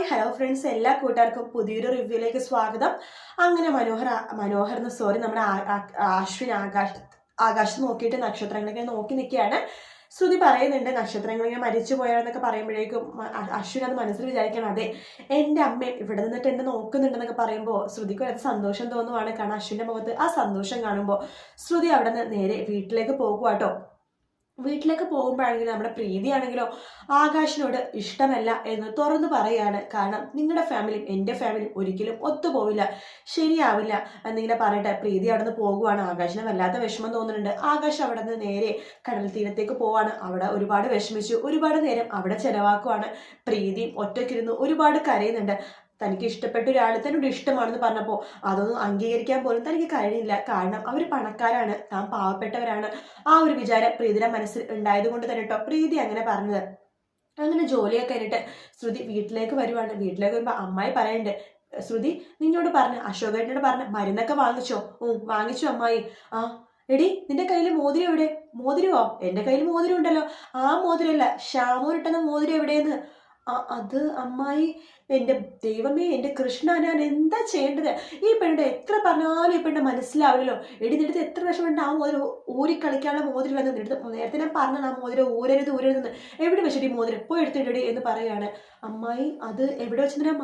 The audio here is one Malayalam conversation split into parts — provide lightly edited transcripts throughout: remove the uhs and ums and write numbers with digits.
ഹലോ ഫ്രണ്ട്സ്, എല്ലാ കൂട്ടുകാർക്കും പുതിയൊരു റിവ്യൂയിലേക്ക് സ്വാഗതം. അങ്ങനെ നമ്മുടെ അശ്വിൻ ആകാശത്ത് നോക്കിയിട്ട് നക്ഷത്രങ്ങളിങ്ങനെ നോക്കി നിൽക്കുകയാണ്. ശ്രുതി പറയുന്നുണ്ട് നക്ഷത്രങ്ങളിങ്ങനെ മരിച്ചു പോയാന്നൊക്കെ പറയുമ്പോഴേക്കും അശ്വിൻ അത് മനസ്സിൽ വിചാരിക്കണം, അതെ എൻ്റെ അമ്മ ഇവിടെ നിന്നിട്ട് എന്നെ നോക്കുന്നുണ്ടെന്നൊക്കെ പറയുമ്പോൾ ശ്രുതിക്ക് വളരെ സന്തോഷം തോന്നുവാണ്. കാരണം അശ്വിൻ്റെ മുഖത്ത് ആ സന്തോഷം കാണുമ്പോൾ ശ്രുതി അവിടെ നിന്ന് നേരെ വീട്ടിലേക്ക് പോകുവാട്ടോ. വീട്ടിലേക്ക് പോകുമ്പോഴാണെങ്കിലും നമ്മുടെ പ്രീതിയാണെങ്കിലോ ആകാശിനോട് ഇഷ്ടമല്ല എന്ന് തുറന്നു പറയാണ്. കാരണം നിങ്ങളുടെ ഫാമിലിയും എൻ്റെ ഫാമിലിയും ഒരിക്കലും ഒത്തുപോവില്ല, ശരിയാവില്ല എന്നിങ്ങനെ പറഞ്ഞിട്ട് പ്രീതി അവിടെ നിന്ന് പോകുവാണ്. ആകാശിന് വല്ലാത്ത വിഷമം തോന്നുന്നുണ്ട്. ആകാശ് അവിടെ നിന്ന് നേരെ കടൽ തീരത്തേക്ക് പോവാണ്. അവിടെ ഒരുപാട് വിഷമിച്ചു, ഒരുപാട് നേരം അവിടെ ചെലവാക്കുവാണ്. പ്രീതിയും ഒറ്റയ്ക്കിരുന്ന് ഒരുപാട് കരയുന്നുണ്ട്. തനിക്ക് ഇഷ്ടപ്പെട്ട ഒരാൾ തന്നോട് ഇഷ്ടമാണെന്ന് പറഞ്ഞപ്പോൾ അതൊന്നും അംഗീകരിക്കാൻ പോലും തനിക്ക് കഴിയില്ല. കാരണം അവർ പണക്കാരാണ്, താൻ പാവപ്പെട്ടവരാണ്. ആ ഒരു വിചാരം പ്രീതിയുടെ മനസ്സിൽ ഉണ്ടായത് കൊണ്ട് തന്നെ കേട്ടോ പ്രീതി അങ്ങനെ പറഞ്ഞത്. അങ്ങനെ ജോലിയൊക്കെ കഴിഞ്ഞിട്ട് ശ്രുതി വീട്ടിലേക്ക് വരുവാണ്. വീട്ടിലേക്ക് വരുമ്പോൾ അമ്മായി പറയുന്നുണ്ട്, ശ്രുതി നിന്നോട് പറഞ്ഞ അശോകേട്ടനോട് പറഞ്ഞ മരുന്നൊക്കെ വാങ്ങിച്ചോ? വാങ്ങിച്ചു അമ്മായി. ആ എടി നിന്റെ കയ്യിൽ മോതിരം എവിടെ? മോതിരമോ? എൻ്റെ കയ്യിൽ മോതിരം ഉണ്ടല്ലോ. ആ മോതിരമല്ല, ഷാമോൻ മോതിരം എവിടെയെന്ന്. അത് അമ്മായി, എൻ്റെ ദൈവമേ, എൻ്റെ കൃഷ്ണ, ഞാൻ എന്താ ചെയ്യേണ്ടത്? ഈ പെണ്ണിന്റെ എത്ര പറഞ്ഞാലും ഈ പെണ്ണിന്റെ മനസ്സിലാവില്ലല്ലോ. എടി നിന്റെ എത്ര വിഷമമുണ്ട് ആ മോതിരം ഊരിക്കളിക്കാനുള്ള മോതിരം നേരത്തെ ഞാൻ പറഞ്ഞാണ് ആ മോതിരം ഊരരുതെന്ന്. എവിടെ വെച്ചിട്ട് ഈ മോതിരം പോയി എടുത്തിടടി എന്ന് പറയാണ്. അമ്മായി അത് എവിടെ വെച്ച് ഞാൻ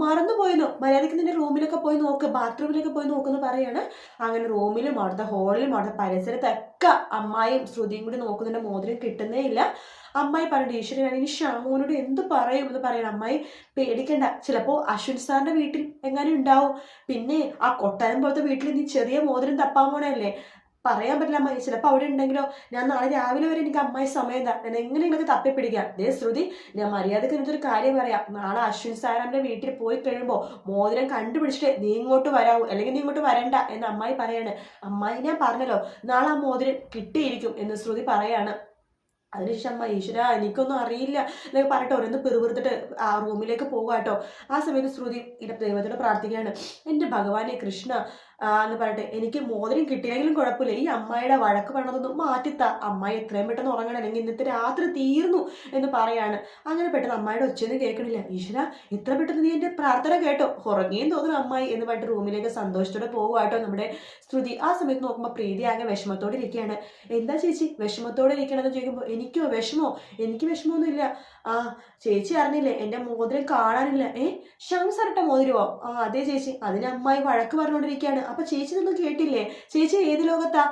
മറന്നുപോയെന്നോ? മര്യാദയ്ക്ക് നിന്റെ റൂമിലൊക്കെ പോയി നോക്ക്, ബാത്റൂമിലൊക്കെ പോയി നോക്കുമെന്ന് പറയാണ്. അങ്ങനെ റൂമിലും അവിടുത്തെ ഹോളിലും അവിടുത്തെ പരിസരത്തൊക്കെ അമ്മായിയും ശ്രുതിയും കൂടി നോക്കുന്നുണ്ട്. മോതിരം കിട്ടുന്നേ ഇല്ല. അമ്മായി പറഞ്ഞു, ഈശ്വരൻ ഇനി ഷാമോനോട് എന്ത് പറയും എന്ന് പറയാൻ. അമ്മായി പേടിക്കണ്ട, ചിലപ്പോൾ അശ്വിൻ സാറിന്റെ വീട്ടിൽ എങ്ങാനും ഉണ്ടാവും. പിന്നെ ആ കൊട്ടാരം പോലത്തെ വീട്ടിൽ നീ ചെറിയ മോതിരം തപ്പാൻ പോണല്ലേ, പറയാൻ പറ്റില്ല അമ്മായി, ചിലപ്പോൾ അവിടെ ഉണ്ടെങ്കിലോ. ഞാൻ നാളെ രാവിലെ വരെ എനിക്ക് അമ്മായി സമയം എന്താ, ഞാൻ എങ്ങനെയെങ്കിലും തപ്പിപ്പിടിക്കാം. ദേ ശ്രുതി, ഞാൻ മര്യാദക്ക് എനിക്കൊരു കാര്യം പറയാം. നാളെ അശ്വിൻ സാറിന്റെ വീട്ടിൽ പോയി കഴിയുമ്പോൾ മോതിരം കണ്ടുപിടിച്ചിട്ട് നീ ഇങ്ങോട്ട് വരാവൂ, അല്ലെങ്കിൽ നീ ഇങ്ങോട്ട് വരണ്ട എന്ന് അമ്മായി പറയാണ്. അമ്മായി ഞാൻ പറഞ്ഞല്ലോ നാളെ ആ മോതിരം കിട്ടിയിരിക്കും എന്ന് ശ്രുതി പറയാണ്. അതിനുശേഷം അമ്മ, ഈശ്വര എനിക്കൊന്നും അറിയില്ല എന്നൊക്കെ പറഞ്ഞിട്ട് ഓരോന്ന് പിറുപിറുത്തിട്ട് ആ റൂമിലേക്ക് പോകാട്ടോ. ആ സമയത്ത് ശ്രുതി ദൈവത്തോട് പ്രാർത്ഥിക്കുകയാണ്, എൻ്റെ ഭഗവാനെ കൃഷ്ണ എന്ന് പറഞ്ഞിട്ട് എനിക്ക് മോതിരം കിട്ടിയെങ്കിലും കുഴപ്പമില്ല, ഈ അമ്മായിയുടെ വഴക്ക് പറഞ്ഞതൊന്നും മാറ്റിത്താ, അമ്മായി എത്രയും പെട്ടെന്ന് ഉറങ്ങണം, അല്ലെങ്കിൽ ഇന്നത്തെ രാത്രി തീർന്നു എന്ന് പറയാണ്. അങ്ങനെ പെട്ടെന്ന് അമ്മായിയുടെ ഒച്ചയൊന്നും കേൾക്കണില്ല. ഈശ്വര ഇത്ര പെട്ടെന്ന് നീ എൻ്റെ പ്രാർത്ഥന കേട്ടോ, ഉറങ്ങിയും തോന്നുന്നു അമ്മായി എന്ന് പറഞ്ഞിട്ട് റൂമിലേക്ക് സന്തോഷത്തോടെ പോകുവാട്ടോ നമ്മുടെ ശ്രുതി. ആ സമയത്ത് നോക്കുമ്പോൾ പ്രീതി ആകെ വിഷമത്തോടെ ഇരിക്കുകയാണ്. എന്താ ചേച്ചി വിഷമത്തോടെ ഇരിക്കണമെന്ന് ചോദിക്കുമ്പോൾ, എനിക്കോ വിഷമോ? എനിക്ക് വിഷമമൊന്നുമില്ല. ആ ചേച്ചി അറിഞ്ഞില്ലേ എൻ്റെ മോതിരം കാണാനില്ല? ഷാം സാറിട്ട മോതിരമോ? അതെ ചേച്ചി, അതിന് അമ്മായി വഴക്ക് പറഞ്ഞുകൊണ്ടിരിക്കുകയാണ്. അപ്പൊ ചേച്ചി ഇതൊന്നും കേട്ടില്ലേ? ചേച്ചി ഏത് ലോകത്താ?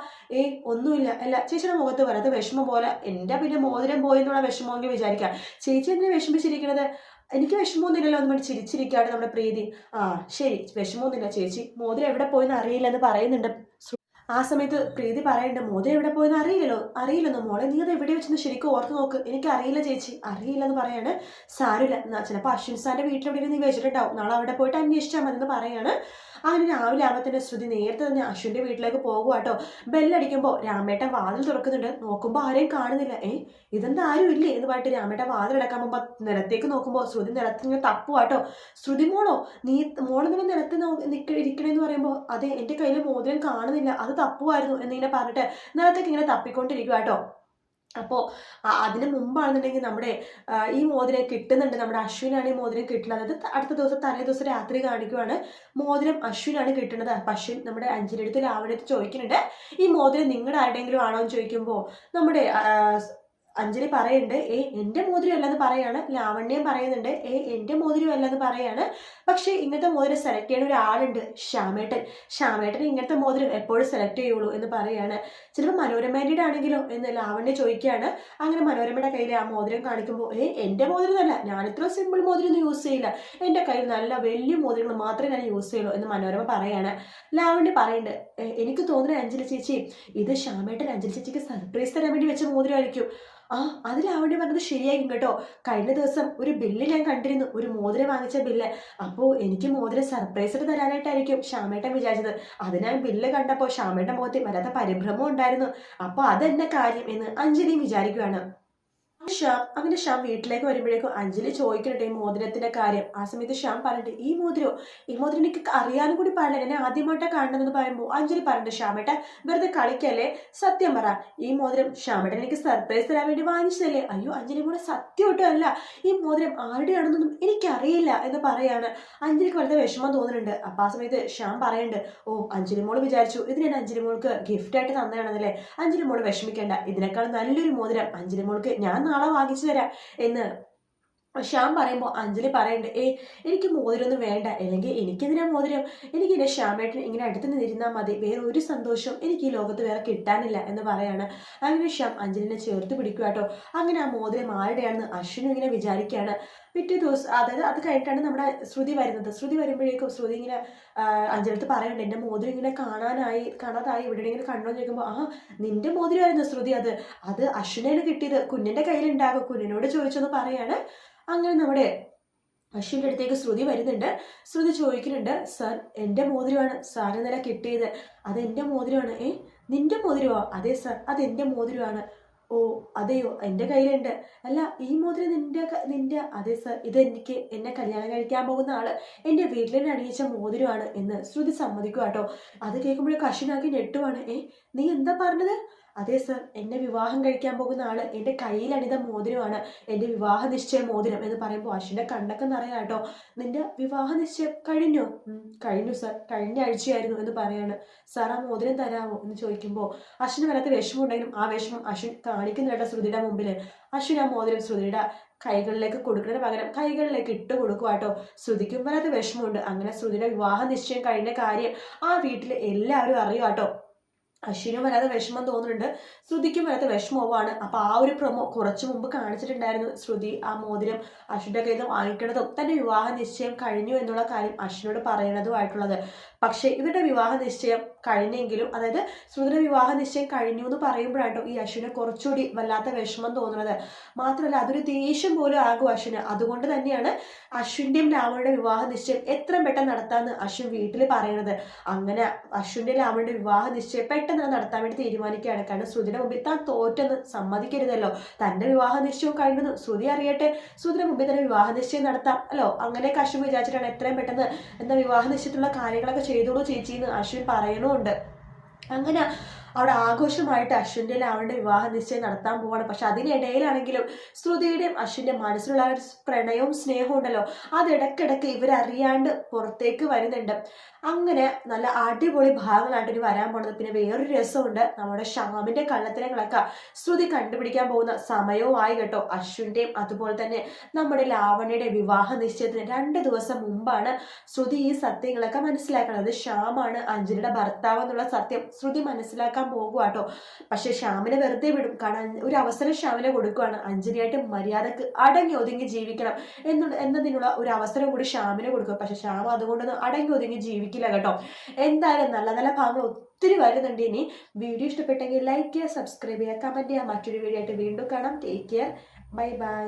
ഒന്നുമില്ല. അല്ല ചേച്ചിയുടെ മുഖത്ത് വരാത്ത വിഷമം പോലെ എൻ്റെ പിന്നെ മോതിരം പോയി എന്നുള്ള വിഷമമെങ്കിൽ വിചാരിക്കാം. ചേച്ചി എന്തിനാ വിഷമിച്ചിരിക്കണത്? എനിക്ക് വിഷമമൊന്നുമില്ലല്ലോ എന്ന് പറഞ്ഞ് ചിരിച്ചിരിക്കുകയാണ് നമ്മുടെ പ്രീതി. ശരി, വിഷമമൊന്നുമില്ല ചേച്ചി, മോതിരം എവിടെ പോയെന്ന് അറിയില്ല എന്ന് പറയുന്നുണ്ട്. ആ സമയത്ത് പ്രീതി പറയുന്നുണ്ട്, മോതിരം എവിടെ പോയെന്ന് അറിയില്ലെന്നോ മോളെ, നീ അത് എവിടെ വെച്ചെന്ന് ശരിക്കും ഓർത്ത് നോക്ക്. എനിക്ക് അറിയില്ല ചേച്ചി, അറിയില്ലെന്ന് പറയാണ്. സാരമില്ല, ചിലപ്പോൾ അശ്വിൻ സാറിന്റെ വീട്ടിലെവിടെയും നീ വെച്ചിട്ടുണ്ടാവും, നാളെ അവിടെ പോയിട്ട് അന്വേഷിച്ചാൽ മതി എന്ന് പറയാണ്. അങ്ങനെ രാവിലെ ആകുമ്പോൾ തന്നെ ശ്രുതി നേരത്തെ തന്നെ അശ്വിൻ്റെ വീട്ടിലേക്ക് പോകുവാട്ടോ. ബെല്ലടിക്കുമ്പോൾ രാമേട്ടൻ വാതിൽ തുറക്കുന്നുണ്ട്. നോക്കുമ്പോൾ ആരെയും കാണുന്നില്ല. ഇതെന്താ ആരും ഇല്ലേ എന്ന് പറഞ്ഞിട്ട് രാമേട്ടൻ വാതിൽ അടക്കാൻ പോകുമ്പോൾ നിലത്തേക്ക് നോക്കുമ്പോൾ ശ്രുതി നിലത്തിങ്ങനെ തപ്പുവാട്ടോ. ശ്രുതി മോളോ, മോളെന്തിനെ നിലത്ത് ഇരിക്കണേന്ന് പറയുമ്പോൾ, അതെ എൻ്റെ കയ്യിൽ മോതിരം കാണുന്നില്ല, അത് തപ്പുമായിരുന്നു എന്നിങ്ങനെ പറഞ്ഞിട്ട് നിലത്തേക്ക് ഇങ്ങനെ തപ്പിക്കൊണ്ടിരിക്കുവാട്ടോ. അപ്പോൾ അതിന് മുമ്പാണെന്നുണ്ടെങ്കിൽ നമ്മുടെ ഈ മോതിരം കിട്ടുന്നുണ്ട്. നമ്മുടെ അശ്വിനാണ് ഈ മോതിരം കിട്ടുന്നത്. അതായത് അടുത്ത ദിവസം തലേ ദിവസം രാത്രി കാണിക്കുവാണ് മോതിരം അശ്വിനാണ് കിട്ടുന്നത്. അപ്പം അശ്വിൻ നമ്മുടെ അഞ്ജലി അടുത്ത് രാവിലെ ചോദിക്കുന്നുണ്ട്, ഈ മോതിരം നിങ്ങളുടെ ആരുടെയെങ്കിലും ആണോ എന്ന് ചോദിക്കുമ്പോൾ നമ്മുടെ അഞ്ജലി പറയുന്നുണ്ട്, എൻ്റെ മോതിരം അല്ലെന്ന് പറയാണ്. ലാവണ്യം പറയുന്നുണ്ട്, എൻ്റെ മോതിരം അല്ലെന്ന് പറയാണ്. പക്ഷേ ഇങ്ങനത്തെ മോതിരം സെലക്ട് ചെയ്യുന്ന ഒരാളുണ്ട്, ശ്യാമേട്ടൻ ഇങ്ങനത്തെ മോതിരം എപ്പോഴും സെലക്ട് ചെയ്യുള്ളൂ എന്ന് പറയാണ്. ചിലപ്പോൾ മനോരമയുടെ ആണെങ്കിലോ എന്ന് ലാവണ്യ ചോദിക്കുകയാണ്. അങ്ങനെ മനോരമയുടെ കയ്യിൽ ആ മോതിരം കാണിക്കുമ്പോൾ, എൻ്റെ മോതിരം അല്ല, ഞാൻ ഇത്ര സിമ്പിൾ മോതിരം ഒന്നും യൂസ് ചെയ്യില്ല, എൻ്റെ കയ്യിൽ നല്ല വലിയ മോതിരങ്ങൾ മാത്രമേ ഞാൻ യൂസ് ചെയ്യുള്ളൂ എന്ന് മനോരമ പറയാണ്. ലാവണ്യ പറയുന്നുണ്ട്, എനിക്ക് തോന്നുന്നത് അഞ്ജലി ചേച്ചി ഇത് ശ്യാമേട്ടൻ അഞ്ജലി ചേച്ചിക്ക് സർപ്രൈസ് തരാൻ വേണ്ടി വെച്ച മോതിരമായിരിക്കും. അതിൽ അവിടെ പറഞ്ഞത് ശരിയായിരിക്കും കേട്ടോ. കഴിഞ്ഞ ദിവസം ഒരു ബില്ല് ഞാൻ കണ്ടിരുന്നു, ഒരു മോതിരം വാങ്ങിച്ച ബില്ല്. അപ്പോൾ എനിക്ക് മോതിരം സർപ്രൈസ് ആയിട്ട് തരാനായിട്ടായിരിക്കും ശ്യാമേട്ടൻ വിചാരിച്ചത്. അതിനാ ബില്ല് കണ്ടപ്പോൾ ശ്യാമേട്ടൻ മുഖത്ത് വല്ലാത്ത പരിഭ്രമം ഉണ്ടായിരുന്നു. അപ്പോൾ അതെന്നെ കാര്യം എന്ന് അഞ്ജലിയും വിചാരിക്കുകയാണ്. അങ്ങനെ ശ്യാം വീട്ടിലേക്ക് വരുമ്പോഴേക്കും അഞ്ജലി ചോദിക്കട്ടെ ഈ മോതിരത്തിന്റെ കാര്യം. ആ സമയത്ത് ശ്യാം പറഞ്ഞിട്ട് ഈ മോതിരം എനിക്ക് അറിയാനും കൂടി പാടില്ല, എന്നെ ആദ്യമായിട്ടാ കാണണമെന്ന് പറയുമ്പോൾ അഞ്ജലി പറഞ്ഞിട്ട് ശ്യാമേട്ട വെറുതെ കളിക്കല്ലേ, സത്യം പറ, ഈ മോതിരം ശ്യാമേട്ടൻ എനിക്ക് സർപ്രൈസ് തരാൻ വേണ്ടി വാങ്ങിച്ചതല്ലേ? അയ്യോ അഞ്ജലി മോളെ സത്യമായിട്ടും അല്ല, ഈ മോതിരം ആരുടെയാണെന്നൊന്നും എനിക്കറിയില്ല എന്ന് പറയാണ്. അഞ്ജലിക്ക് വളരെ വിഷമം തോന്നുന്നുണ്ട്. അപ്പൊ ആ സമയത്ത് ശ്യാം പറയുന്നുണ്ട്, ഓ അഞ്ജലി മോള് വിചാരിച്ചു ഇത് ഞാൻ അഞ്ജലി മോൾക്ക് ഗിഫ്റ്റ് ആയിട്ട് തന്നതാണെന്നല്ലേ? അഞ്ജലി മോള് വിഷമിക്കേണ്ട, ഇതിനേക്കാൾ നല്ലൊരു മോതിരം അഞ്ജലി മോൾക്ക് ഞാൻ നാളെ വാങ്ങിച്ചു തരാം എന്ന് ശ്യാം പറയുമ്പോൾ അഞ്ജലി പറയുന്നുണ്ട്, എനിക്ക് മോതിരമൊന്നും വേണ്ട, അല്ലെങ്കിൽ എനിക്കെതിനാ മോതിരം, എനിക്ക് എന്റെ ശ്യാമേട്ടൻ ഇങ്ങനെ അടുത്ത് നിന്നിരുന്നാൽ മതി, വേറെ ഒരു സന്തോഷം എനിക്ക് ഈ ലോകത്ത് വേറെ കിട്ടാനില്ല എന്ന് പറയാണ്. അങ്ങനെ ശ്യാം അഞ്ജലിനെ ചേർത്ത് പിടിക്കുക കേട്ടോ. അങ്ങനെ ആ മോതിരം ആരുടെയാണെന്ന് അശ്വിനും ഇങ്ങനെ വിചാരിക്കുകയാണ്. പിറ്റേ ദിവസം, അതായത് അത് കഴിഞ്ഞിട്ടാണ് നമ്മുടെ ശ്രുതി വരുന്നത്. ശ്രുതി വരുമ്പോഴേക്കും ശ്രുതി ഇങ്ങനെ അഞ്ജലിത്ത് പറയുന്നുണ്ട്, എന്റെ മോതിരം ഇങ്ങനെ കാണാതായി ഇവിടെ ഇങ്ങനെ കണ്ടോന്ന് ചോദിക്കുമ്പോൾ, നിന്റെ മോതിരമായിരുന്നു ശ്രുതി, അത് അശ്വിനാണ് കിട്ടിയത്, കുഞ്ഞിന്റെ കയ്യിലുണ്ടാകും, കുഞ്ഞിനോട് ചോദിച്ചെന്ന് പറയാണ്. അങ്ങനെ നമ്മുടെ അശ്വിൻ്റെ അടുത്തേക്ക് ശ്രുതി വരുന്നുണ്ട്. ശ്രുതി ചോദിക്കുന്നുണ്ട്, സാർ എൻ്റെ മോതിരമാണ് സാറിന് നില കിട്ടിയത്, അത് എൻ്റെ മോതിരമാണ്. നിന്റെ മോതിരമോ? അതെ സാർ, അത് എൻ്റെ മോതിരമാണ്. ഓ അതെയോ, എൻ്റെ കയ്യിലുണ്ട്. അല്ല ഈ മോതിരം നിന്റെ? അതെ സാർ, ഇത് എന്നെ കല്യാണം കഴിക്കാൻ പോകുന്ന ആള് എൻ്റെ വീട്ടിൽ അണിയിച്ച മോതിരമാണ് എന്ന് ശ്രുതി സമ്മതിക്കുക കേട്ടോ. അത് കേൾക്കുമ്പോഴേക്കും അശ്വിനാക്കി ഞെട്ടുവാണ്. നീ എന്താ പറഞ്ഞത്? അതെ സർ, എന്നെ വിവാഹം കഴിക്കാൻ പോകുന്ന ആള് എൻ്റെ കയ്യിലണിത മോതിരമാണ്, എൻ്റെ വിവാഹ നിശ്ചയ മോതിരം എന്ന് പറയുമ്പോൾ അശ്വിൻ്റെ കണ്ണൊക്കെ നിറയാം കേട്ടോ. നിന്റെ വിവാഹ നിശ്ചയം കഴിഞ്ഞോ? കഴിഞ്ഞു സർ, കഴിഞ്ഞ ആഴ്ചയായിരുന്നു എന്ന് പറയാണ്. സാർ ആ മോതിരം തരാമോ എന്ന് ചോദിക്കുമ്പോൾ അശ്വിന് വല്ലാത്ത വിഷമമുണ്ടെങ്കിലും ആ വിഷമം അശ്വിൻ കാണിക്കുന്നുണ്ട് ശ്രുതിയുടെ മുമ്പിൽ. അശ്വിൻ ആ മോതിരം ശ്രുതിയുടെ കൈകളിലേക്ക് കൊടുക്കുന്നതിന് പകരം കൈകളിലേക്ക് ഇട്ട് കൊടുക്കുക കേട്ടോ. ശ്രുതിക്കും വല്ലാത്ത വിഷമമുണ്ട്. അങ്ങനെ ശ്രുതിയുടെ വിവാഹ നിശ്ചയം കഴിഞ്ഞ കാര്യം ആ വീട്ടിൽ എല്ലാവരും അറിയും കേട്ടോ. അശ്വിനും വരാതെ വിഷമം തോന്നുന്നുണ്ട്, ശ്രുതിക്കും വരാത്ത വിഷമവുമാണ്. അപ്പൊ ആ ഒരു പ്രൊമോ കുറച്ചു മുമ്പ് കാണിച്ചിട്ടുണ്ടായിരുന്നു. ശ്രുതി ആ മോതിരം അശ്വിന്റെ കയ്യിൽ നിന്ന് വാങ്ങിക്കണതും തന്റെ വിവാഹ നിശ്ചയം കഴിഞ്ഞു എന്നുള്ള കാര്യം അശ്വിനോട് പറയണതുമായിട്ടുള്ളത്. പക്ഷെ ഇവരുടെ വിവാഹ നിശ്ചയം കഴിഞ്ഞെങ്കിലും, അതായത് ശ്രുതിയുടെ വിവാഹ നിശ്ചയം കഴിഞ്ഞു എന്ന് പറയുമ്പോഴാട്ടോ ഈ അശ്വിനെ കുറച്ചുകൂടി വല്ലാത്ത വിഷമം തോന്നുന്നത്. മാത്രമല്ല അതൊരു ദേഷ്യം പോലും ആകും അശ്വിന്. അതുകൊണ്ട് തന്നെയാണ് അശ്വിന്റെയും ലാവണയുടെ വിവാഹ നിശ്ചയം എത്രയും പെട്ടെന്ന് നടത്താന്ന് അശ്വിൻ വീട്ടിൽ പറയണത്. അങ്ങനെ അശ്വിന്റെ ലാവണയുടെ വിവാഹ നിശ്ചയം പെട്ടെന്ന് നടത്താൻ വേണ്ടി തീരുമാനിക്കുകയാണ്. കാരണം ശ്രുതിയുടെ മുമ്പിൽ താൻ തോറ്റെന്ന് സമ്മതിക്കരുതല്ലോ, തന്റെ വിവാഹ നിശ്ചയം കഴിഞ്ഞെന്ന് ശ്രുതി അറിയട്ടെ, ശ്രുതിയുടെ മുമ്പിൽ തന്നെ വിവാഹ നിശ്ചയം നടത്താം അല്ലോ. അങ്ങനെയൊക്കെ അശ്വിൻ വിചാരിച്ചിട്ടാണ് എത്രയും പെട്ടെന്ന് എന്താ വിവാഹ നിശ്ചയത്തിലുള്ള കാര്യങ്ങളൊക്കെ ചെയ്തോളൂ ചേച്ചി എന്ന് അശ്വിൻ പറയണമുണ്ട്. അങ്ങനെ അവിടെ ആഘോഷമായിട്ട് അശ്വിൻ്റെ ലാവണയുടെ വിവാഹ നിശ്ചയം നടത്താൻ പോവാണ്. പക്ഷെ അതിനിടയിലാണെങ്കിലും ശ്രുതിയുടെയും അശ്വിൻ്റെ മനസ്സിലുള്ള പ്രണയവും സ്നേഹവും ഉണ്ടല്ലോ, അത് ഇടയ്ക്കിടയ്ക്ക് ഇവരറിയാണ്ട് പുറത്തേക്ക് വരുന്നുണ്ട്. അങ്ങനെ നല്ല അടിപൊളി ഭാഗങ്ങളായിട്ട് ഇനി വരാൻ പോണത്. പിന്നെ വേറൊരു രസമുണ്ട്, നമ്മുടെ ശ്യാമിന്റെ കള്ളത്തരങ്ങളൊക്കെ ശ്രുതി കണ്ടുപിടിക്കാൻ പോകുന്ന സമയവുമായി കേട്ടോ. അശ്വിൻ്റെയും അതുപോലെ തന്നെ നമ്മുടെ ലാവണ്യയുടെ വിവാഹ നിശ്ചയത്തിന് 2 ദിവസം മുമ്പാണ് ശ്രുതി ഈ സത്യങ്ങളൊക്കെ മനസ്സിലാക്കുന്നത്. ശ്യാമാണ് അഞ്ജലിയുടെ ഭർത്താവ് എന്നുള്ള സത്യം ശ്രുതി മനസ്സിലാക്കാൻ പോകുക കേട്ടോ. പക്ഷെ ശ്യാമിനെ വെറുതെ വിടും, കാരണം ഒരു അവസരം ശ്യാമിനെ കൊടുക്കുകയാണ്. അഞ്ജലിയായിട്ട് മര്യാദക്ക് അടങ്ങി ഒതുങ്ങി ജീവിക്കണം എന്നതിനുള്ള ഒരു അവസരം കൂടി ശ്യാമിനെ കൊടുക്കും. പക്ഷെ ശ്യാം അതുകൊണ്ടൊന്നും അടങ്ങി ഒതുങ്ങി ജീവിക്കില്ല കേട്ടോ. എന്തായാലും നല്ല നല്ല ഭാഗങ്ങൾ ഒത്തിരി വരുന്നുണ്ട്. ഇനി വീഡിയോ ഇഷ്ടപ്പെട്ടെങ്കിൽ ലൈക്ക് ചെയ്യുക, സബ്സ്ക്രൈബ് ചെയ്യുക, കമന്റ് ചെയ്യുക. മറ്റൊരു വീഡിയോ ആയിട്ട് വീണ്ടും കാണാം. Take care, bye bye.